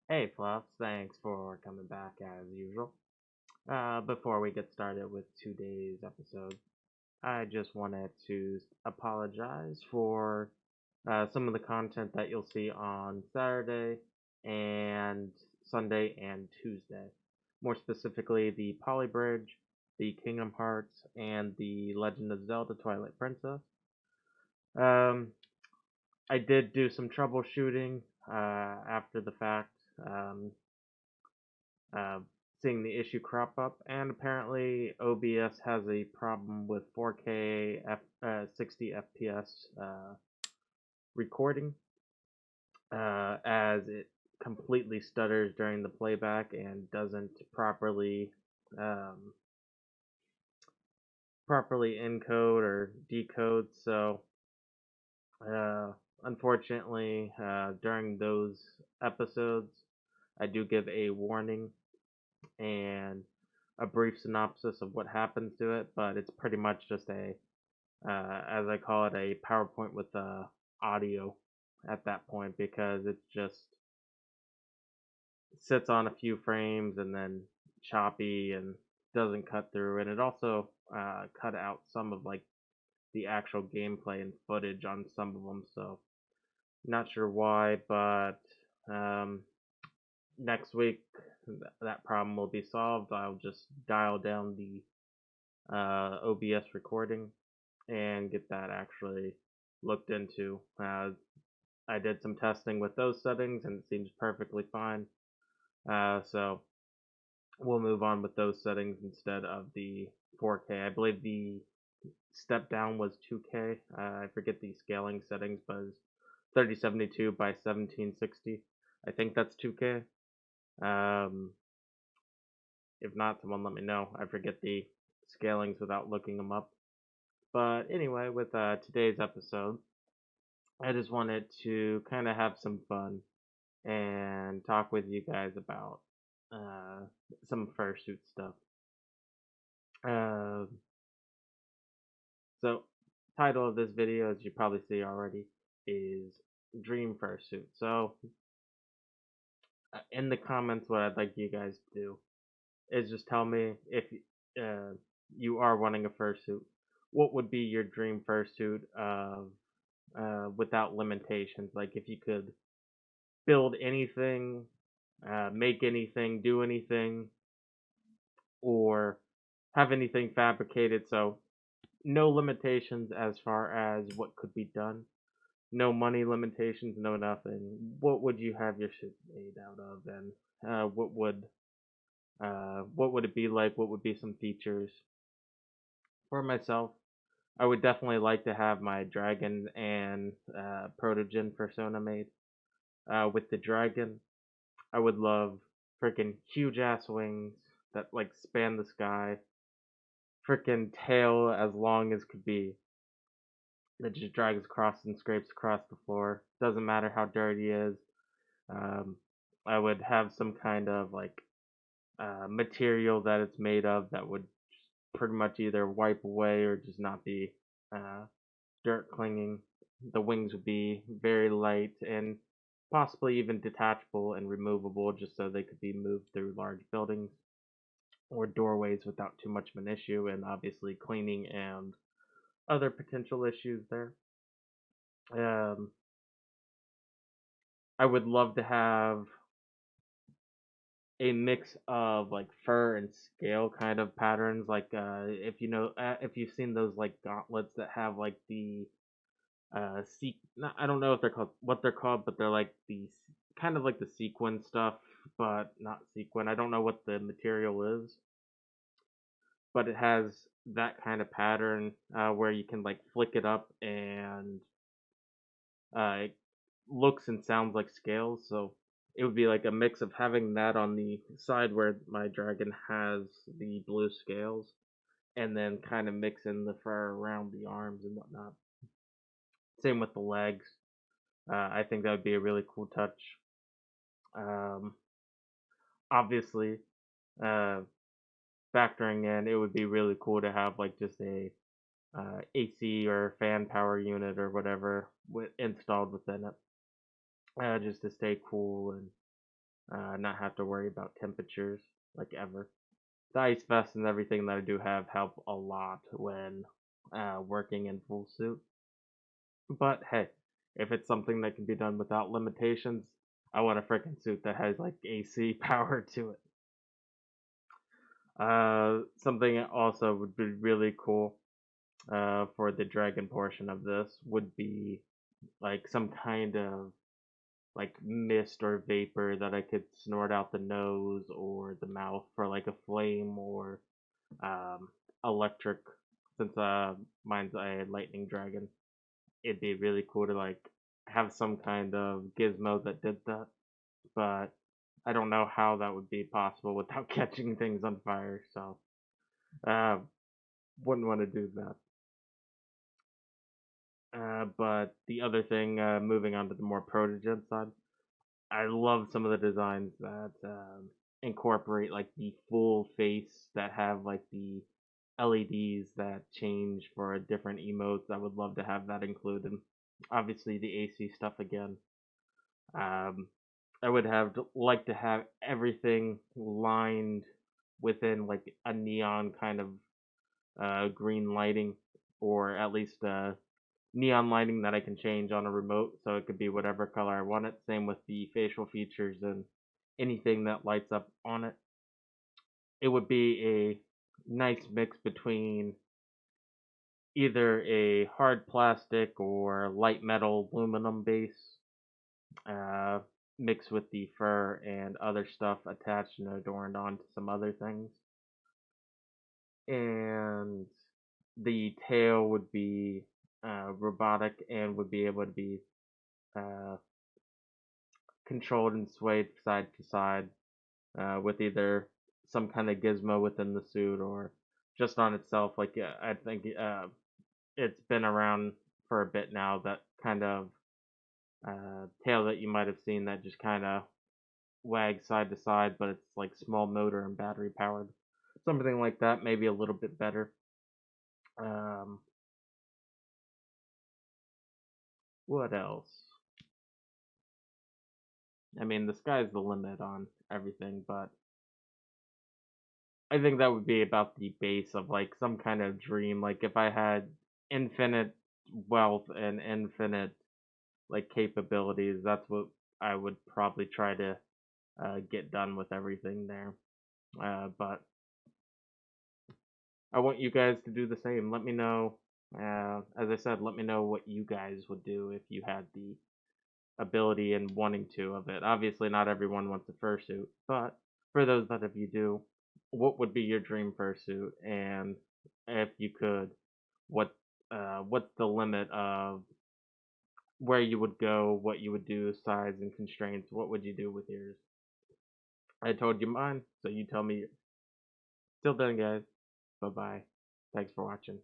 Hey Fluffs, thanks for coming back as usual. Before we get started with today's episode, I just wanted to apologize for some of the content that you'll see on Saturday and Sunday and Tuesday. More specifically, the Poly Bridge, the Kingdom Hearts, and the Legend of Zelda Twilight Princess. Um, I did do some troubleshooting after the fact. Um, uh, Seeing the issue crop up, and apparently OBS has a problem with 4K 60 FPS recording, as it completely stutters during the playback and doesn't um, properly encode or decode. So, uh, unfortunately, during those episodes, I do give a warning and a brief synopsis of what happens to it, but it's pretty much just as I call it, a PowerPoint with audio at that point because it just sits on a few frames and then choppy and doesn't cut through. And it also cut out some of like the actual gameplay and footage on some of them, so not sure why, but um, next week that problem will be solved. I'll just dial down the OBS recording and get that actually looked into. I did some testing with those settings and it seems perfectly fine. So we'll move on with those settings instead of the 4K. I believe the step down was 2K. I forget the scaling settings, but it's 3072 by 1760. I think that's 2K. Um, if not, someone let me know. I forget the scalings without looking them up. But anyway, with today's episode, I just wanted to kind of have some fun and talk with you guys about uh, some fursuit stuff. Uh, so, title of this video, as you probably see already, is Dream Fursuit. So, in the comments, what I'd like you guys to do is just tell me if uh, you are wanting a fursuit, what would be your dream fursuit of without limitations? Like if you could build anything, make anything, do anything, or have anything fabricated. So no limitations as far as what could be done. No money limitations, no nothing. What would you have your shit made out of, and what would it be like? What would be some features? For myself, I would definitely like to have my dragon and protogen persona made. With the dragon, I would love freaking huge ass wings that like span the sky, freaking tail as long as could be that just drags across and scrapes across the floor. Doesn't matter how dirty it is. Um, I would have some kind of like material that it's made of that would pretty much either wipe away or just not be uh, dirt clinging. The wings would be very light and possibly even detachable and removable just so they could be moved through large buildings or doorways without too much of an issue, and obviously cleaning and other potential issues there. Um, I would love to have a mix of like fur and scale kind of patterns, like if you've seen those like gauntlets that have like the I don't know if they're called what they're called, but they're like the kind of like the sequin stuff, but not sequin. I don't know what the material is, but it has that kind of pattern where you can like flick it up and it looks and sounds like scales. So it would be like a mix of having that on the side where my dragon has the blue scales, and then kind of mixing the fur around the arms and whatnot. Same with the legs. I think that would be a really cool touch. Um, Obviously, uh, factoring in, it would be really cool to have like just a AC or fan power unit or whatever installed within it, just to stay cool and not have to worry about temperatures like ever. The ice vest and everything that I do have help a lot when working in full suit. But hey, if it's something that can be done without limitations, I want a freaking suit that has like AC power to it. Something also would be really cool for the dragon portion of this would be like some kind of like mist or vapor that I could snort out the nose or the mouth for like a flame or um, electric. Since mine's a lightning dragon, it'd be really cool to like have some kind of gizmo that did that. But I don't know how that would be possible without catching things on fire. So uh, wouldn't want to do that. But the other thing, moving on to the more protogen side, I love some of the designs that incorporate like the full face that have like the LEDs that change for different emotes. I would love to have that included. Obviously, the AC stuff again. Um, I would have like to have everything lined within like a neon kind of green lighting, or at least neon lighting that I can change on a remote, so it could be whatever color I want it. Same with the facial features and anything that lights up on it. It would be a nice mix between either a hard plastic or light metal aluminum base, uh, mixed with the fur and other stuff attached and adorned onto some other things. And the tail would be robotic and would be able to be uh, controlled and swayed side to side with either some kind of gizmo within the suit or just on itself. Like I think it's been around for a bit now. That kind of tail that you might have seen that just kind of wags side to side, but it's like small motor and battery powered. Something like that, maybe a little bit better. Um, what else? I mean, the sky's the limit on everything, but I think that would be about the base of like some kind of dream. Like if I had infinite wealth and infinite like capabilities, that's what I would probably try to get done with everything there. But I want you guys to do the same. Let me know. As I said, let me know what you guys would do if you had the ability and wanting to of it. Obviously, not everyone wants a fursuit, but for those that of you do, what would be your dream fursuit? And if you could, what what's the limit of where you would go, what you would do, size and constraints? What would you do with yours? I told you mine, so you tell me. Till then, guys. Bye bye. Thanks for watching.